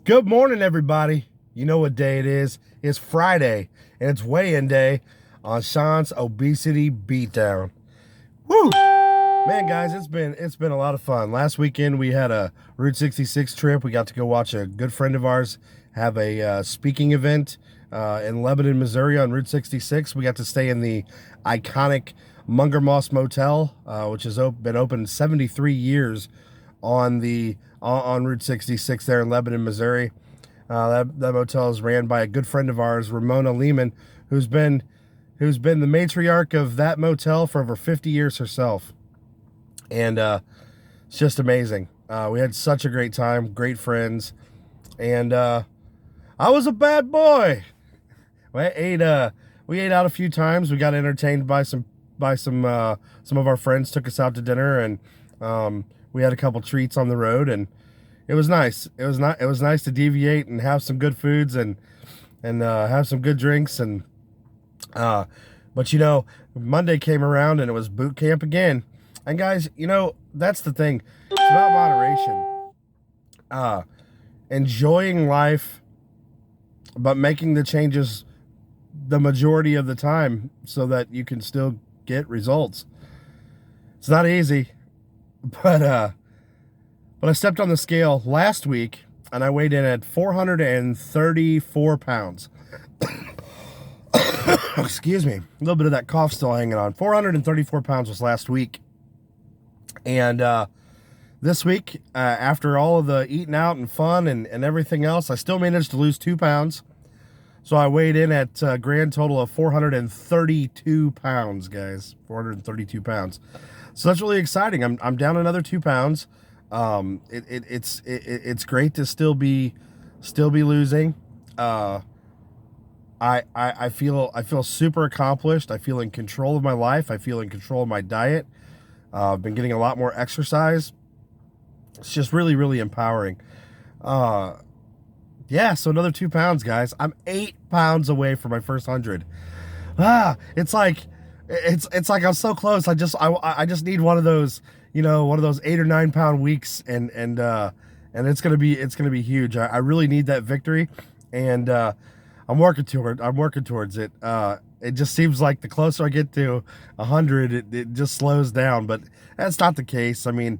Good morning, everybody. You know what day it is. It's Friday, and it's weigh-in day on Shawn's Obesity Beatdown. Woo! Man, guys, it's been a lot of fun. Last weekend, we had a Route 66 trip. We got to go watch a good friend of ours have a speaking event in Lebanon, Missouri on Route 66. We got to stay in the iconic Munger Moss Motel, which has been open 73 years on Route 66 there in Lebanon, Missouri. That motel is ran by a good friend of ours, Ramona Lehman, who's been the matriarch of that motel for over 50 years herself. And it's just amazing. We had such a great time, great friends, and I was a bad boy. We ate out a few times. We got entertained by some of our friends. Took us out to dinner, and we had a couple treats on the road, and it was nice. It was nice to deviate and have some good foods and have some good drinks, and but Monday came around and it was boot camp again. And guys, that's the thing. It's about moderation. Enjoying life, but making the changes the majority of the time so that you can still get results. It's not easy, but I stepped on the scale last week and I weighed in at 434 pounds. Excuse me. A little bit of that cough still hanging on. 434 pounds was last week. And this week, after all of the eating out and fun and everything else, I still managed to lose 2 pounds. So I weighed in at a grand total of 432 pounds, guys. 432 pounds. So that's really exciting. I'm down another 2 pounds. It's great to still be losing. I feel super accomplished. I feel in control of my life. I feel in control of my diet. I've been getting a lot more exercise. It's just really, really empowering. Yeah, so another 2 pounds, guys. I'm 8 pounds away from my first 100. It's like I'm so close. I just need one of those, one of those 8 or 9 pound weeks, and it's gonna be huge. I really need that victory, and I'm working towards it. It just seems like the closer I get to 100, it just slows down, but that's not the case. I mean,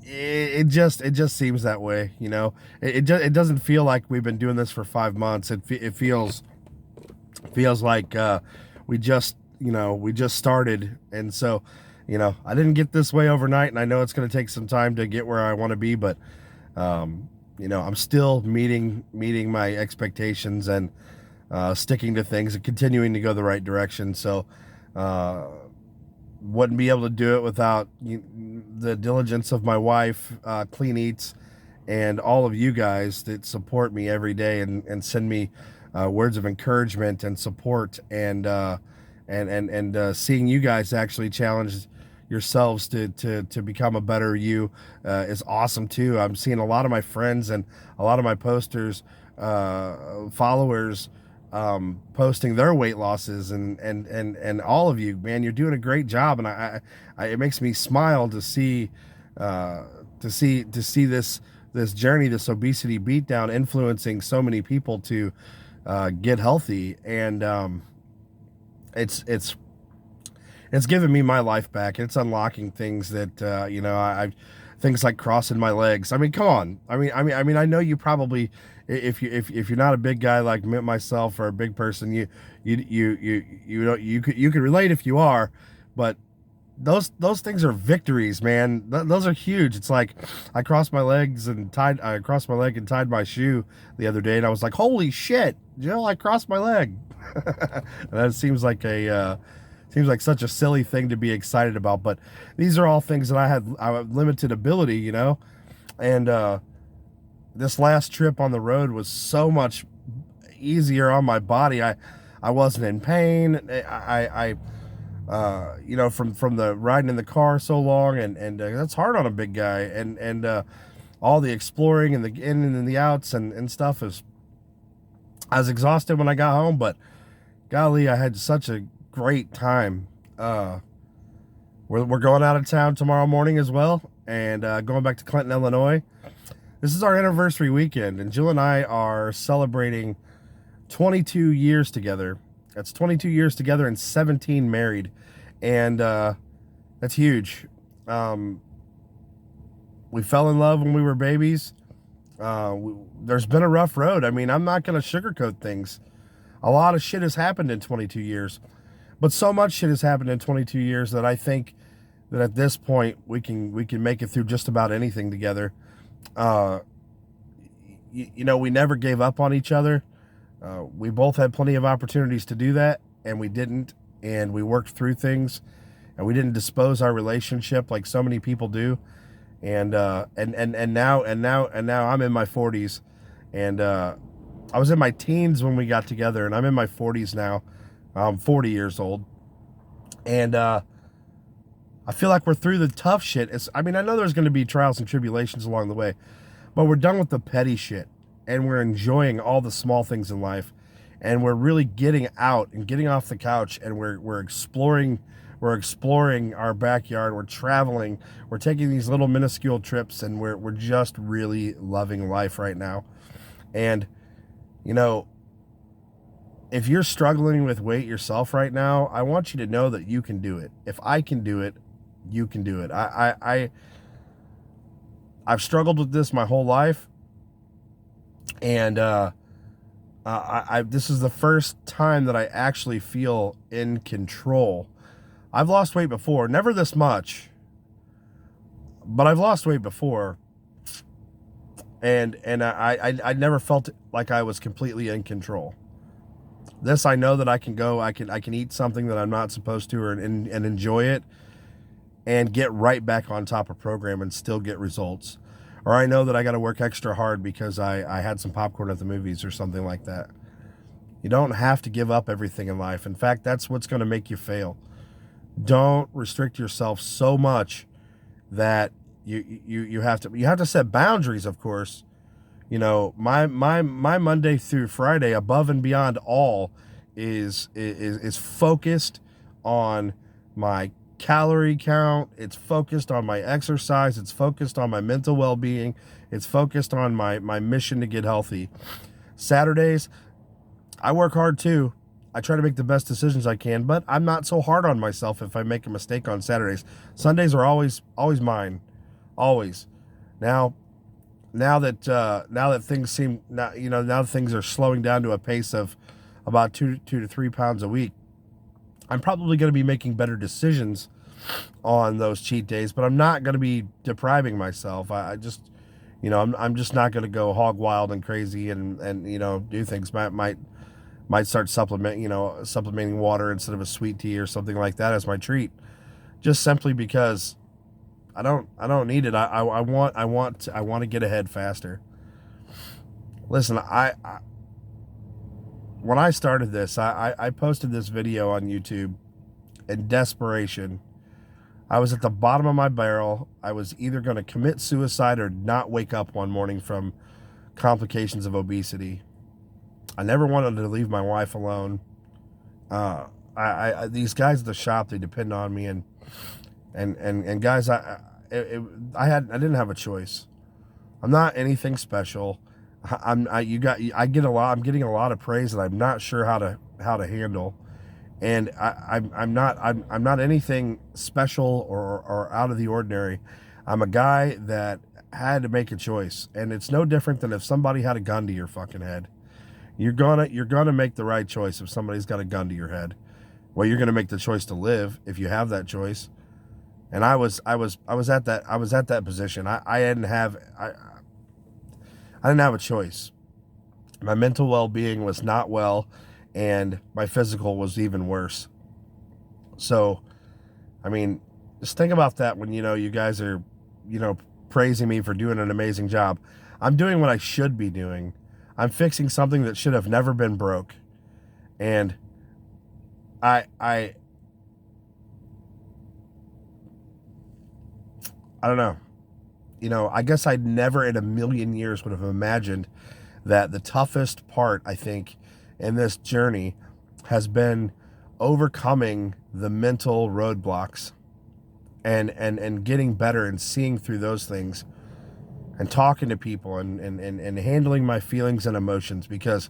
it just seems that way, it doesn't feel like we've been doing this for 5 months. It feels like we just started, and so I didn't get this way overnight, and I know it's going to take some time to get where I want to be, but I'm still meeting my expectations and sticking to things and continuing to go the right direction. So wouldn't be able to do it without the diligence of my wife, Clean Eats, and all of you guys that support me every day and send me words of encouragement and support, and seeing you guys actually challenge yourselves to become a better you is awesome too. I'm seeing a lot of my friends and a lot of my posters, followers, posting their weight losses, and all of you, man, you're doing a great job, and I it makes me smile to see this journey, this obesity beatdown, influencing so many people to get healthy, and it's given me my life back. It's unlocking things that I things like crossing my legs. I mean, come on. I mean, I know you probably, if you're not a big guy like myself or a big person, you could relate if you are, but those things are victories, man. Those are huge. It's like I crossed my leg and tied my shoe the other day, and I was like, holy shit, I crossed my leg. And that seems like such a silly thing to be excited about, but these are all things that I have limited ability, and this last trip on the road was so much easier on my body. I wasn't in pain. I from the riding in the car so long, and that's hard on a big guy, and all the exploring and the in and the outs and stuff I was exhausted when I got home, but golly, I had such a great time. We're going out of town tomorrow morning as well, and going back to Clinton, Illinois. This is our anniversary weekend, and Jill and I are celebrating 22 years together. That's 22 years together and 17 married, and that's huge. We fell in love when we were babies. There's been a rough road. I mean, I'm not going to sugarcoat things. A lot of shit has happened in 22 years, but so much shit has happened in 22 years that I think that at this point we can make it through just about anything together. We never gave up on each other. We both had plenty of opportunities to do that, and we didn't. And we worked through things, and we didn't dispose our relationship like so many people do. And now I'm in my 40s, and I was in my teens when we got together, and I'm in my 40s now. I'm 40 years old, and I feel like we're through the tough shit. I know there's going to be trials and tribulations along the way, but we're done with the petty shit, and we're enjoying all the small things in life, and we're really getting out and getting off the couch, and we're exploring. We're exploring our backyard. We're traveling. We're taking these little minuscule trips, and we're just really loving life right now. And if you're struggling with weight yourself right now, I want you to know that you can do it. If I can do it, you can do it. I've struggled with this my whole life, and this is the first time that I actually feel in control. I've lost weight before, never this much, but I've lost weight before, and I never felt like I was completely in control. This, I know that I can go, I can eat something that I'm not supposed to, and enjoy it, and get right back on top of program and still get results. Or I know that I got to work extra hard because I had some popcorn at the movies or something like that. You don't have to give up everything in life. In fact, that's what's going to make you fail. Don't restrict yourself so much that you have to set boundaries, of course. My Monday through Friday, above and beyond all, is focused on my calorie count. It's focused on my exercise. It's focused on my mental well-being. It's focused on my mission to get healthy. Saturdays, I work hard too. I try to make the best decisions I can, but I'm not so hard on myself if I make a mistake on Saturdays. Sundays are always mine, always. Now that things seem now that things are slowing down to a pace of about 2 to 3 pounds a week, I'm probably going to be making better decisions on those cheat days, but I'm not going to be depriving myself. I'm just not going to go hog wild and crazy and do things. Might start supplementing water instead of a sweet tea or something like that as my treat, just simply because I don't need it. I want to get ahead faster. Listen, when I started this, I posted this video on YouTube in desperation. I was at the bottom of my barrel. I was either going to commit suicide or not wake up one morning from complications of obesity. I never wanted to leave my wife alone. These guys at the shop, they depend on me, and guys, I didn't have a choice. I'm not anything special. I'm getting a lot of praise that I'm not sure how to handle, and I'm not anything special or out of the ordinary. I'm a guy that had to make a choice, and it's no different than if somebody had a gun to your fucking head. You're gonna make the right choice if somebody's got a gun to your head. Well, you're gonna make the choice to live if you have that choice. And I was at that position. I didn't have a choice. My mental well-being was not well, and my physical was even worse. So, just think about that when you guys are praising me for doing an amazing job. I'm doing what I should be doing. I'm fixing something that should have never been broke. And I don't know. I guess I never in a million years would have imagined that the toughest part, I think, in this journey has been overcoming the mental roadblocks. and getting better and seeing through those things and talking to people and handling my feelings and emotions, because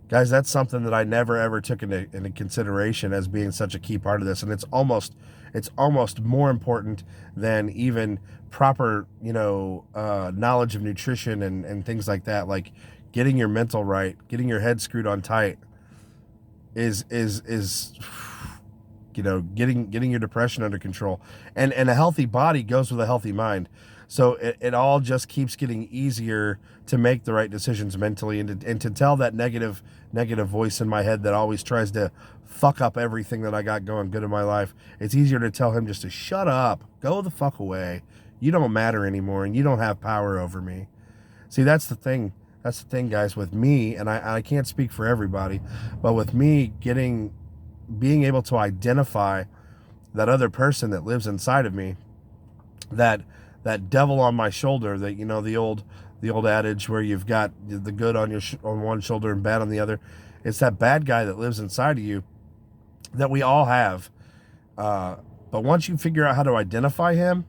guys, that's something that I never ever took into consideration as being such a key part of this. And it's almost more important than even proper, knowledge of nutrition and things like that. Like getting your mental right, getting your head screwed on tight is getting your depression under control. And a healthy body goes with a healthy mind. So it all just keeps getting easier to make the right decisions mentally, and to tell that negative voice in my head that always tries to fuck up everything that I got going good in my life. It's easier to tell him just to shut up, go the fuck away. You don't matter anymore, and you don't have power over me. See, that's the thing. That's the thing, guys, with me, and I can't speak for everybody, but with me being able to identify that other person that lives inside of me, that devil on my shoulder, that, the old adage where you've got the good on one shoulder and bad on the other. It's that bad guy that lives inside of you that we all have. But once you figure out how to identify him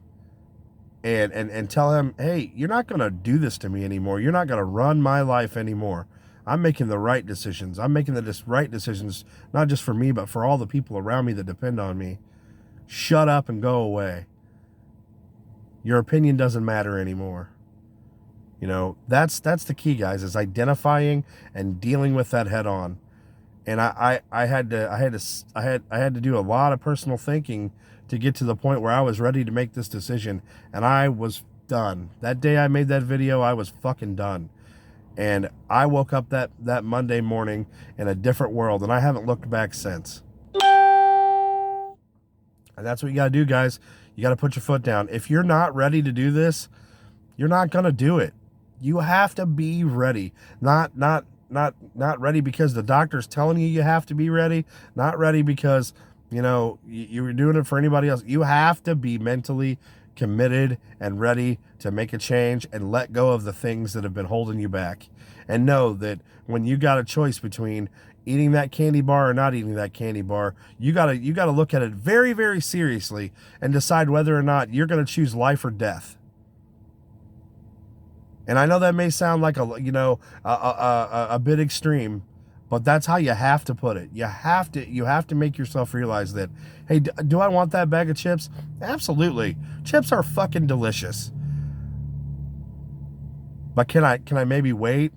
and tell him, hey, you're not going to do this to me anymore. You're not going to run my life anymore. I'm making the right decisions. I'm making the right decisions, not just for me, but for all the people around me that depend on me. Shut up and go away. Your opinion doesn't matter anymore. That's the key, guys, is identifying and dealing with that head on. And I had to do a lot of personal thinking to get to the point where I was ready to make this decision, and I was done. That day I made that video, I was fucking done. And I woke up that Monday morning in a different world, and I haven't looked back since. And that's what you got to do, guys. You got to put your foot down. If you're not ready to do this, you're not going to do it. You have to be ready. Not ready because the doctor's telling you have to be ready. Not ready because, you were doing it for anybody else. You have to be mentally committed and ready to make a change and let go of the things that have been holding you back. And know that when you got a choice between eating that candy bar or not eating that candy bar, you gotta look at it very, very seriously and decide whether or not you're going to choose life or death. And I know that may sound like a bit extreme, but that's how you have to put it. You have to make yourself realize that, hey, do I want that bag of chips? Absolutely. Chips are fucking delicious. But can I maybe wait,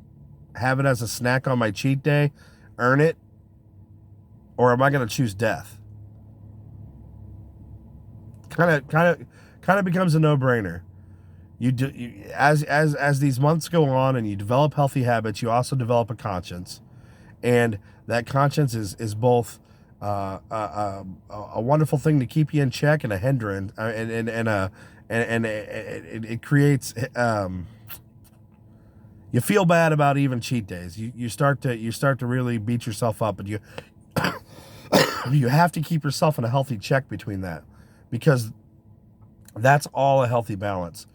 have it as a snack on my cheat day, earn it, or am I going to choose death? Kind of becomes a no-brainer. As these months go on and you develop healthy habits, you also develop a conscience, and that conscience is both a wonderful thing to keep you in check and a hindrance, and it creates. You feel bad about even cheat days. You start to really beat yourself up, and you have to keep yourself in a healthy check between that, because that's all a healthy balance.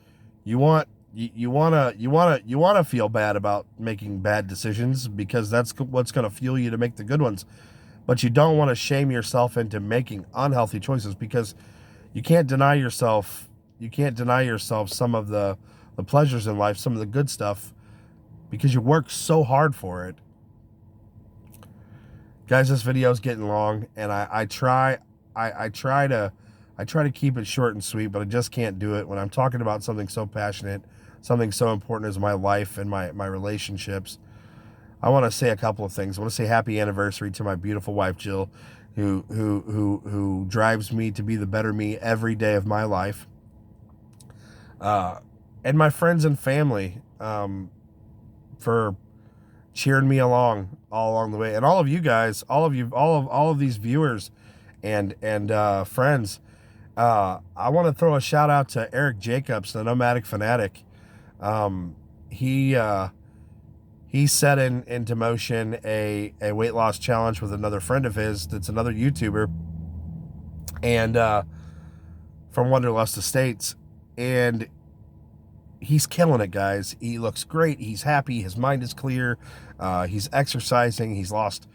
You want to feel bad about making bad decisions, because that's what's going to fuel you to make the good ones. But you don't want to shame yourself into making unhealthy choices, because you can't deny yourself some of the pleasures in life, some of the good stuff, because you work so hard for it. Guys, this video is getting long, and I try to keep it short and sweet, but I just can't do it when I'm talking about something so passionate, something so important as my life and my relationships. I want to say a couple of things. I want to say happy anniversary to my beautiful wife, Jill, who drives me to be the better me every day of my life. And my friends and family, for cheering me along all along the way. And all of you guys, all of these viewers and friends. I want to throw a shout out to Eric Jacobs, the Nomadic Fanatic. He set into motion a weight loss challenge with another friend of his that's another YouTuber, and from Wanderlust Estates, and he's killing it, guys. He looks great. He's happy. His mind is clear. He's exercising. He's lost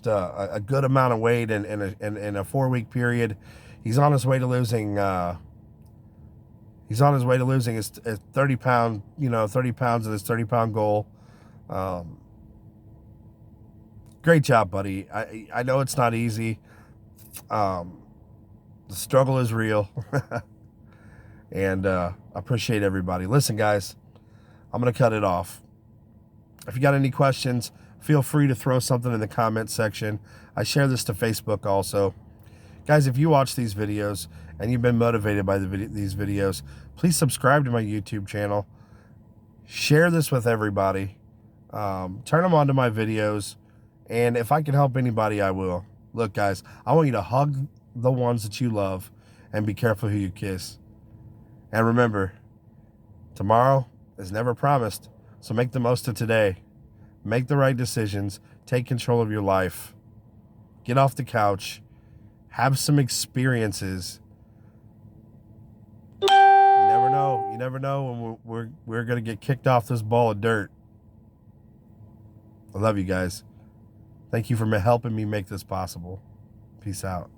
a good amount of weight in a 4-week period. He's on his way to losing. He's on his way to losing his 30 pound, 30 pounds of his 30-pound goal. Great job, buddy. I know it's not easy. The struggle is real. And I appreciate everybody. Listen, guys, I'm going to cut it off. If you got any questions, feel free to throw something in the comment section. I share this to Facebook also. Guys, if you watch these videos and you've been motivated by these videos, please subscribe to my YouTube channel. Share this with everybody. Turn them on to my videos. And if I can help anybody, I will. Look, guys, I want you to hug the ones that you love and be careful who you kiss. And remember, tomorrow is never promised. So make the most of today. Make the right decisions. Take control of your life. Get off the couch. Have some experiences. You never know. You never know when we're going to get kicked off this ball of dirt. I love you guys. Thank you for helping me make this possible. Peace out.